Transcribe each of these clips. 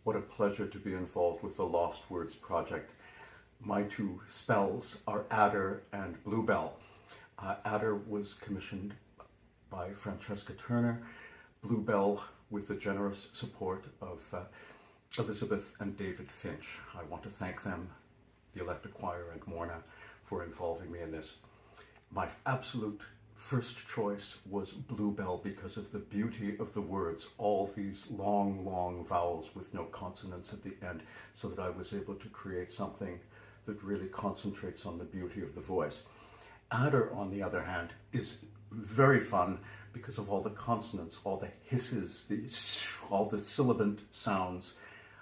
What a pleasure to be involved with the Lost Words project. My two spells are Adder and Bluebell. Adder was commissioned by Francesca Turner, Bluebell with the generous support of Elizabeth and David Finch. I want to thank them, the Elektra Choir and Morna, for involving me in this. My absolute first choice was Bluebell because of the beauty of the words, all these long, long vowels with no consonants at the end, so that I was able to create something that really concentrates on the beauty of the voice. Adder, on the other hand, is very fun because of all the consonants, all the hisses, all the sibilant sounds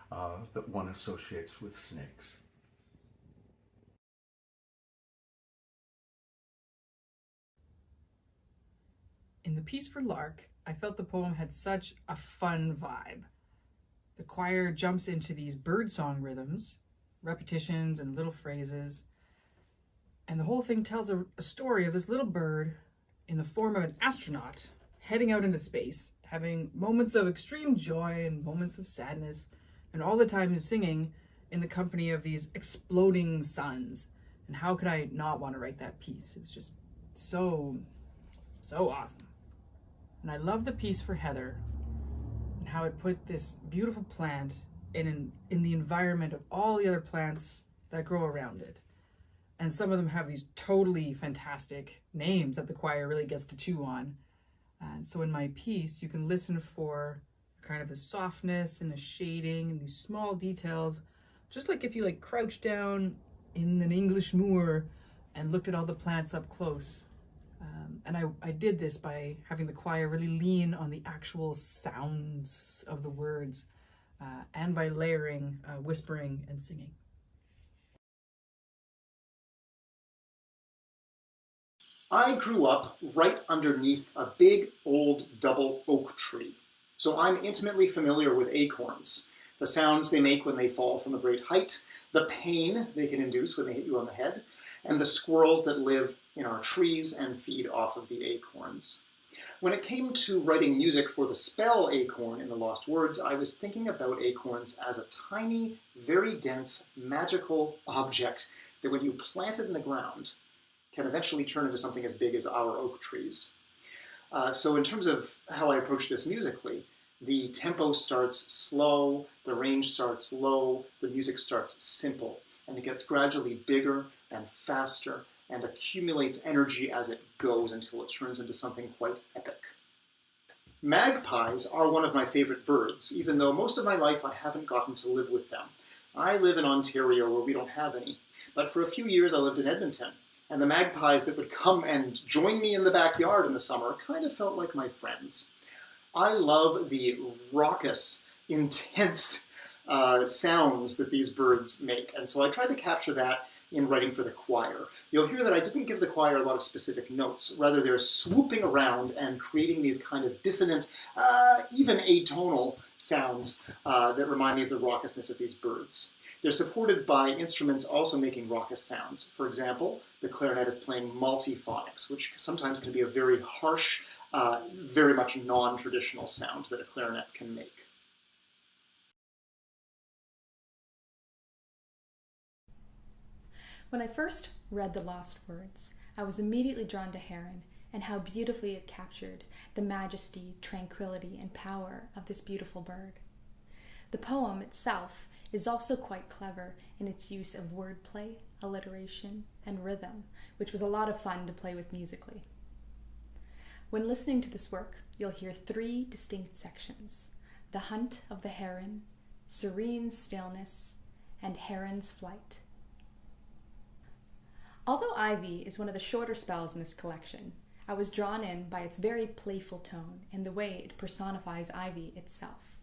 that one associates with snakes. In the piece for Lark, I felt the poem had such a fun vibe. The choir jumps into these birdsong rhythms, repetitions and little phrases, and the whole thing tells a story of this little bird in the form of an astronaut heading out into space, having moments of extreme joy and moments of sadness, and all the time singing in the company of these exploding suns. And how could I not want to write that piece? It was just so awesome. And I love the piece for Heather and how it put this beautiful plant in the environment of all the other plants that grow around it. And some of them have these totally fantastic names that the choir really gets to chew on. And so in my piece, you can listen for kind of a softness and a shading and these small details, just like if you crouched down in an English moor and looked at all the plants up close. And I did this by having the choir really lean on the actual sounds of the words and by layering whispering and singing. I grew up right underneath a big old double oak tree, so I'm intimately familiar with acorns, the sounds they make when they fall from a great height, the pain they can induce when they hit you on the head, and the squirrels that live in our trees and feed off of the acorns. When it came to writing music for the spell acorn in the Lost Words, I was thinking about acorns as a tiny, very dense, magical object that when you plant it in the ground can eventually turn into something as big as our oak trees. So in terms of how I approach this musically, the tempo starts slow, the range starts low, the music starts simple, and it gets gradually bigger and faster and accumulates energy as it goes until it turns into something quite epic. Magpies are one of my favorite birds, even though most of my life I haven't gotten to live with them. I live in Ontario where we don't have any, but for a few years I lived in Edmonton, and the magpies that would come and join me in the backyard in the summer kind of felt like my friends. I love the raucous, intense sounds that these birds make, and so I tried to capture that in writing for the choir. You'll hear that I didn't give the choir a lot of specific notes. Rather, they're swooping around and creating these kind of dissonant, even atonal sounds that remind me of the raucousness of these birds. They're supported by instruments also making raucous sounds. For example, the clarinet is playing multiphonics, which sometimes can be a very harsh, very much non-traditional sound that a clarinet can make. When I first read The Lost Words, I was immediately drawn to Heron and how beautifully it captured the majesty, tranquility, and power of this beautiful bird. The poem itself is also quite clever in its use of wordplay, alliteration, and rhythm, which was a lot of fun to play with musically. When listening to this work, you'll hear three distinct sections: The Hunt of the Heron, Serene Stillness, and Heron's Flight. Although Ivy is one of the shorter spells in this collection, I was drawn in by its very playful tone and the way it personifies Ivy itself.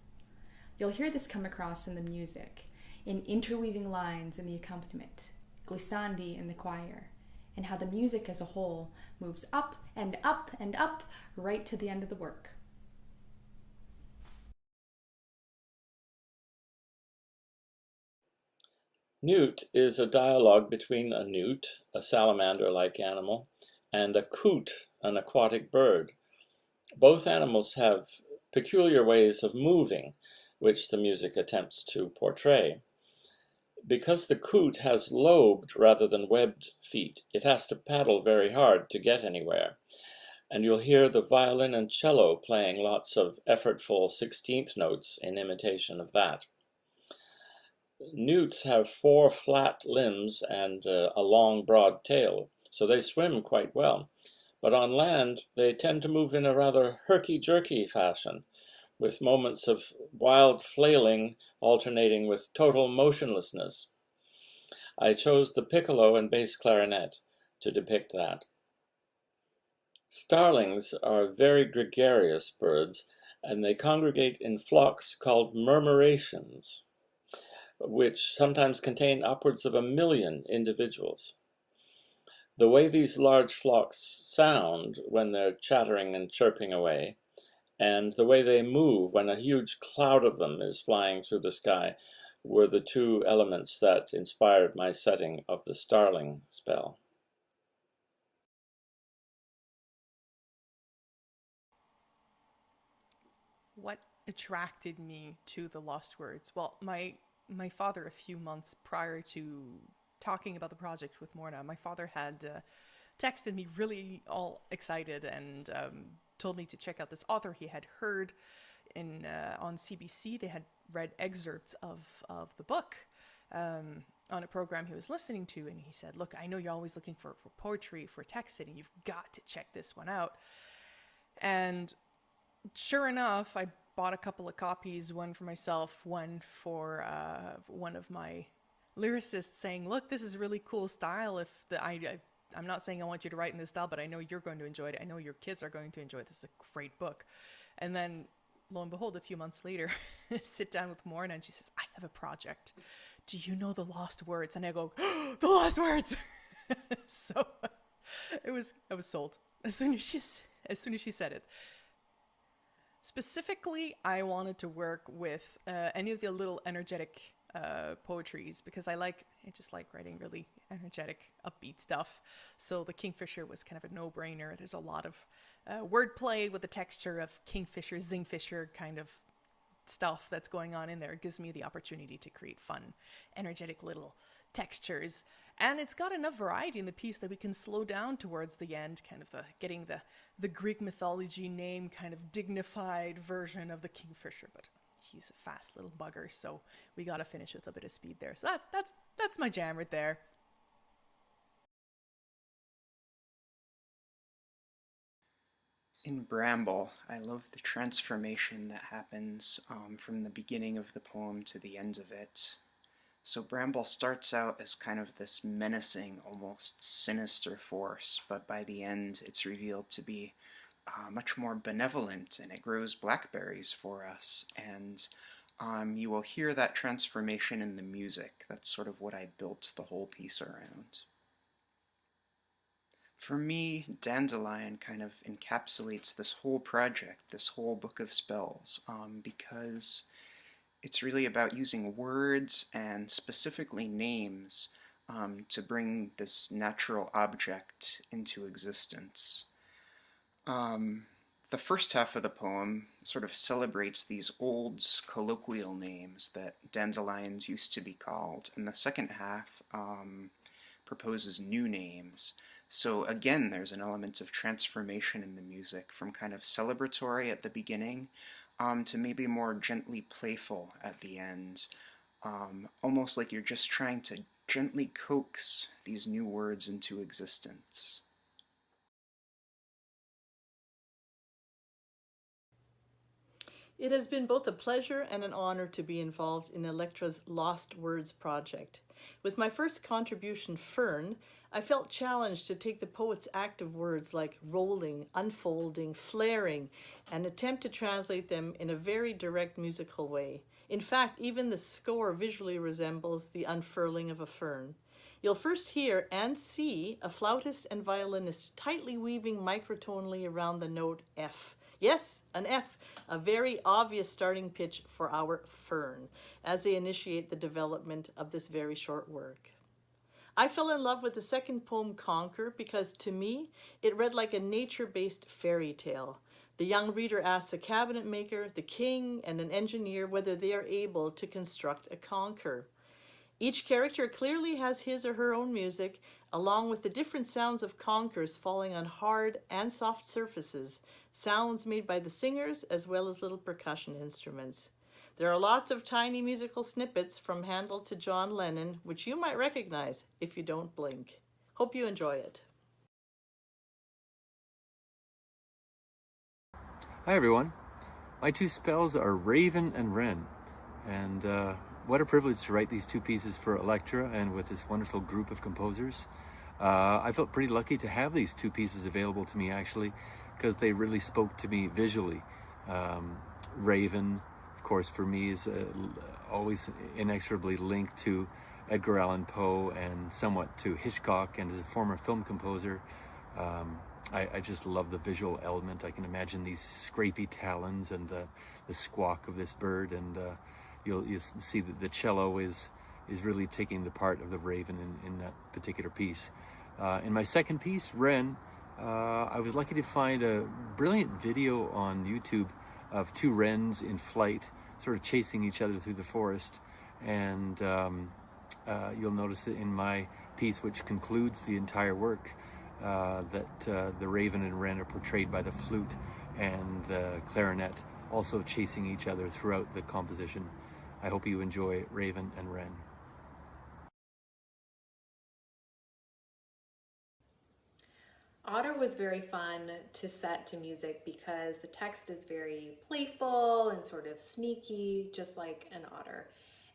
You'll hear this come across in the music, in interweaving lines in the accompaniment, glissandi in the choir, and how the music as a whole moves up and up and up right to the end of the work. Newt is a dialogue between a newt, a salamander-like animal, and a coot, an aquatic bird. Both animals have peculiar ways of moving. which the music attempts to portray. Because the coot has lobed rather than webbed feet, it has to paddle very hard to get anywhere. And you'll hear the violin and cello playing lots of effortful 16th notes in imitation of that. Newts have 4 flat limbs and a long, broad tail, so they swim quite well. But on land, they tend to move in a rather herky-jerky fashion, with moments of wild flailing alternating with total motionlessness. I chose the piccolo and bass clarinet to depict that. Starlings are very gregarious birds, and they congregate in flocks called murmurations, which sometimes contain upwards of 1 million individuals. The way these large flocks sound when they're chattering and chirping away, and the way they move when a huge cloud of them is flying through the sky, were the 2 elements that inspired my setting of the starling spell. What attracted me to the Lost Words? Well, my father, a few months prior to talking about the project with Morna, my father had texted me really all excited and told me to check out this author he had heard on CBC. They had read excerpts of the book on a program he was listening to, and he said, look, I know you're always looking for poetry, for text sitting. You've got to check this one out. And sure enough, I bought a couple of copies, one for myself, one for one of my lyricists, saying, look, this is a really cool style. I'm not saying I want you to write in this style, but I know you're going to enjoy it. I know your kids are going to enjoy it. This is a great book. And then, lo and behold, a few months later, I sit down with Morna and she says, I have a project. Do you know the Lost Words? And I go, oh, the Lost Words! So I was sold as soon as she said it. Specifically, I wanted to work with any of the little energetic poetries because I just like writing really energetic, upbeat stuff. So the Kingfisher was kind of a no-brainer. There's a lot of wordplay with the texture of Kingfisher, Zingfisher kind of stuff that's going on in there. It gives me the opportunity to create fun, energetic little textures. And it's got enough variety in the piece that we can slow down towards the end, kind of getting the Greek mythology name kind of dignified version of the Kingfisher, but he's a fast little bugger, so we got to finish with a bit of speed there. So that's my jam right there. In Bramble, I love the transformation that happens from the beginning of the poem to the end of it. So Bramble starts out as kind of this menacing, almost sinister force, but by the end it's revealed to be much more benevolent, and it grows blackberries for us. And you will hear that transformation in the music. That's sort of what I built the whole piece around. For me, Dandelion kind of encapsulates this whole project, this whole book of spells, because it's really about using words and specifically names to bring this natural object into existence. The first half of the poem sort of celebrates these old colloquial names that dandelions used to be called, and the second half proposes new names. So again, there's an element of transformation in the music from kind of celebratory at the beginning to maybe more gently playful at the end, almost like you're just trying to gently coax these new words into existence. It has been both a pleasure and an honor to be involved in Elektra's Lost Words project. With my first contribution, Fern, I felt challenged to take the poet's active words like rolling, unfolding, flaring, and attempt to translate them in a very direct musical way. In fact, even the score visually resembles the unfurling of a fern. You'll first hear and see a flautist and violinist tightly weaving microtonally around the note F. Yes, an F, a very obvious starting pitch for our fern, as they initiate the development of this very short work. I fell in love with the second poem, Conquer, because to me, it read like a nature-based fairy tale. The young reader asks a cabinet maker, the king, and an engineer whether they are able to construct a conker. Each character clearly has his or her own music, along with the different sounds of conkers falling on hard and soft surfaces, sounds made by the singers as well as little percussion instruments. There are lots of tiny musical snippets from Handel to John Lennon, which you might recognize if you don't blink. Hope you enjoy it. Hi everyone. My two spells are Raven and Wren, and what a privilege to write these two pieces for Elektra and with this wonderful group of composers. I felt pretty lucky to have these two pieces available to me actually, because they really spoke to me visually. Raven, of course, for me is always inexorably linked to Edgar Allan Poe and somewhat to Hitchcock, and as a former film composer, I just love the visual element. I can imagine these scrapey talons and the squawk of this bird, and you'll see that the cello is really taking the part of the raven in that particular piece. In my second piece, Wren, I was lucky to find a brilliant video on YouTube of two wrens in flight, sort of chasing each other through the forest, and you'll notice that in my piece, which concludes the entire work, that the raven and wren are portrayed by the flute and the clarinet, also chasing each other throughout the composition. I hope you enjoy Raven and Wren. Otter was very fun to set to music because the text is very playful and sort of sneaky, just like an otter.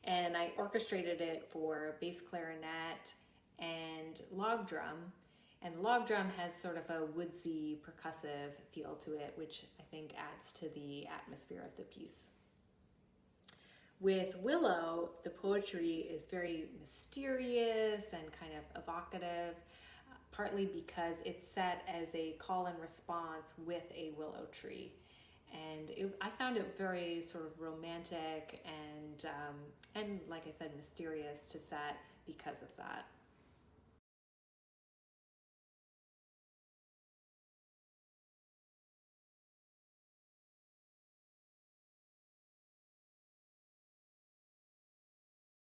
And I orchestrated it for bass clarinet and log drum. And the log drum has sort of a woodsy, percussive feel to it, which I think adds to the atmosphere of the piece. With Willow, the poetry is very mysterious and kind of evocative, partly because it's set as a call and response with a willow tree. And I found it very sort of romantic and like I said, mysterious to set because of that.